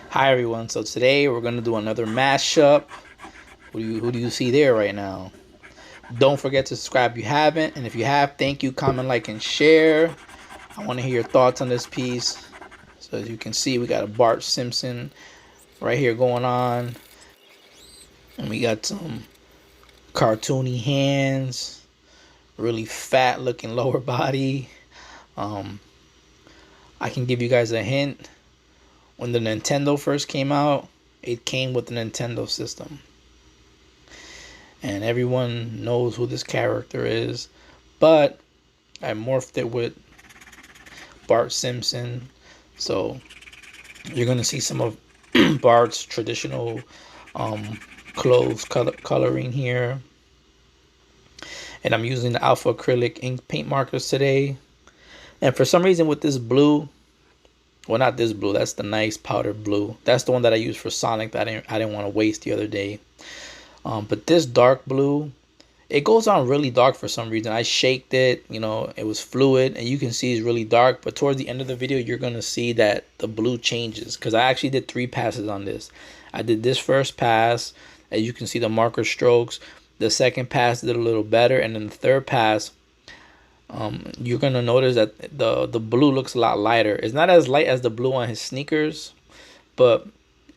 Hi everyone. So today we're gonna do another mashup. Who do you see there right now? Don't forget to subscribe if you haven't, and if you have, thank you, comment, like, and share. I want to hear your thoughts on this piece. So as you can see, we got a Bart Simpson right here going on, and we got some cartoony hands, really fat looking lower body. Um, I can give you guys a hint. When the Nintendo first came out, it came with the Nintendo system. And everyone knows who this character is, but I morphed it with Bart Simpson. So you're gonna see some of Bart's traditional um, clothes coloring here, and I'm using the alpha acrylic ink paint markers today. And for some reason with this blue, well, not this blue, that's the nice powder blue, that's the one that I used for Sonic that I didn't want to waste the other day. But this dark blue, it goes on really dark for some reason. I shaked it, it was fluid, and you can see it's really dark. But towards the end of the video, you're going to see that the blue changes, because I actually did 3 passes on this. I did this first pass, as you can see the marker strokes. The second pass did a little better, and then the third pass, you're going to notice that the blue looks a lot lighter. It's not as light as the blue on his sneakers, but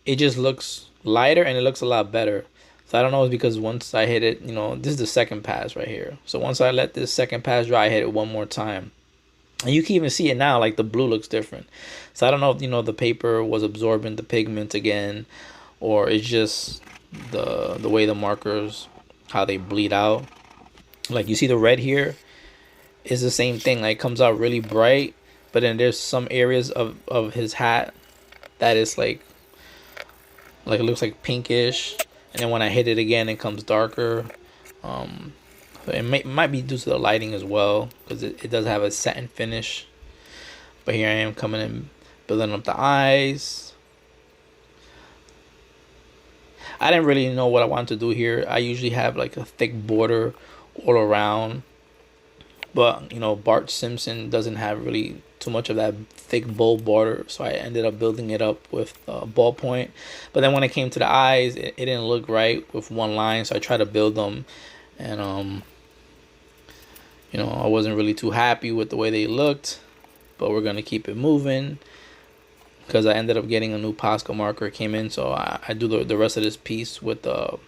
it just looks lighter and it looks a lot better. So I don't know, it's because once I hit it, this is the second pass right here. So once I let this second pass dry, I hit it one more time. And you can even see it now, like the blue looks different. So I don't know if, the paper was absorbing the pigment again, or it's just the way the markers, how they bleed out. Like you see the red here is the same thing. Like it comes out really bright, but then there's some areas of his hat that is like it looks like pinkish. And then when I hit it again, it comes darker. So it might be due to the lighting as well, because it does have a satin finish. But here I am coming in, building up the eyes. I didn't really know what I wanted to do here. I usually have like a thick border all around. But, Bart Simpson doesn't have really too much of that thick bold border, so I ended up building it up with a ballpoint. But then when it came to the eyes, it didn't look right with one line, so I tried to build them, and I wasn't really too happy with the way they looked. But we're gonna keep it moving, because I ended up getting a new Posca marker. It came in, so I do the rest of this piece with the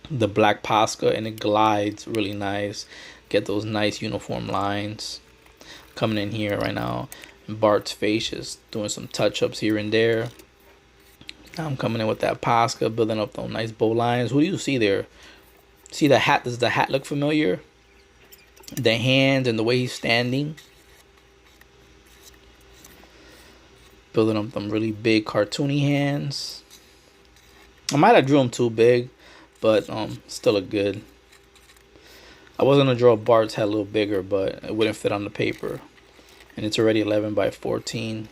black Posca, and it glides really nice. Get those nice uniform lines coming in here right now. And Bart's face is doing some touch-ups here and there. Now I'm coming in with that Posca, building up those nice bow lines. What do you see there? See the hat? Does the hat look familiar? The hands and the way he's standing. Building up them really big cartoony hands. I might have drew them too big, but still look good. I was going to draw Bart's head a little bigger, but it wouldn't fit on the paper. And it's already 11 by 14.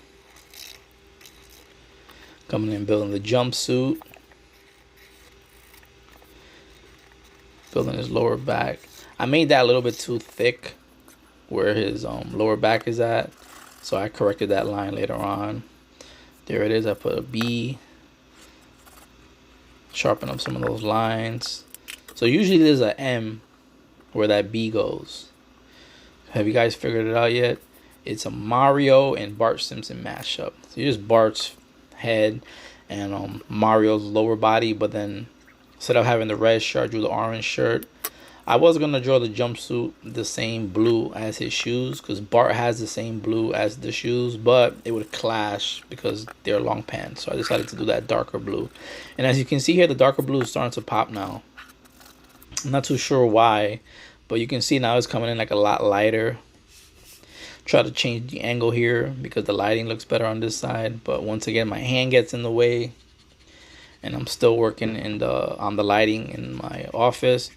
Coming in, building the jumpsuit. Building his lower back. I made that a little bit too thick where his lower back is at. So I corrected that line later on. There it is. I put a B. Sharpen up some of those lines. So usually there's an M where that B goes. Have you guys figured it out yet? It's a Mario and Bart Simpson mashup. So here's Bart's head and Mario's lower body, but then instead of having the red shirt, I drew the orange shirt. I was gonna draw the jumpsuit the same blue as his shoes, because Bart has the same blue as the shoes, but it would clash because they're long pants. So I decided to do that darker blue. And as you can see here, the darker blue is starting to pop now. I'm not too sure why, but you can see now it's coming in like a lot lighter. Try to change the angle here because the lighting looks better on this side, but once again my hand gets in the way, and I'm still working on the lighting in my office.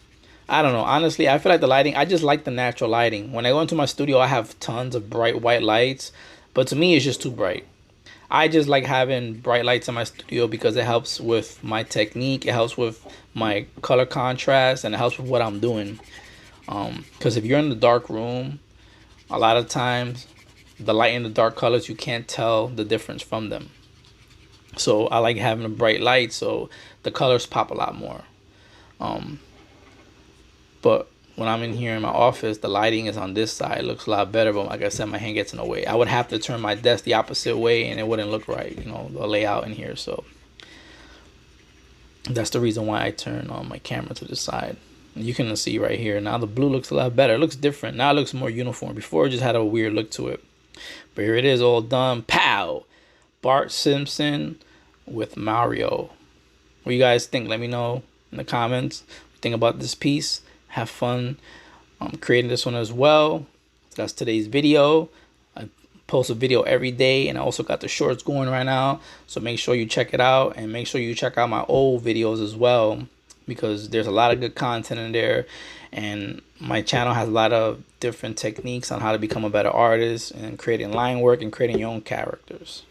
I don't know, honestly, I feel like the lighting, I just like the natural lighting. When I go into my studio, I have tons of bright white lights, but to me it's just too bright. I just like having bright lights in my studio because it helps with my technique, it helps with my color contrast, and it helps with what I'm doing. Because if you're in the dark room, a lot of times the light and the dark colors, you can't tell the difference from them. So I like having a bright light, so the colors pop a lot more. But when I'm in here in my office, the lighting is on this side. It looks a lot better, but like I said, my hand gets in the way. I would have to turn my desk the opposite way, and it wouldn't look right, you know, the layout in here. So that's the reason why I turn on my camera to the side. You can see right here. Now the blue looks a lot better. It looks different. Now it looks more uniform. Before it just had a weird look to it. But here it is, all done. Pow! Bart Simpson with Mario. What you guys think? Let me know in the comments. What you think about this piece? Have fun creating this one as well. That's today's video. I post a video every day, and I also got the shorts going right now, so make sure you check it out, and make sure you check out my old videos as well, because there's a lot of good content in there, and my channel has a lot of different techniques on how to become a better artist and creating line work and creating your own characters.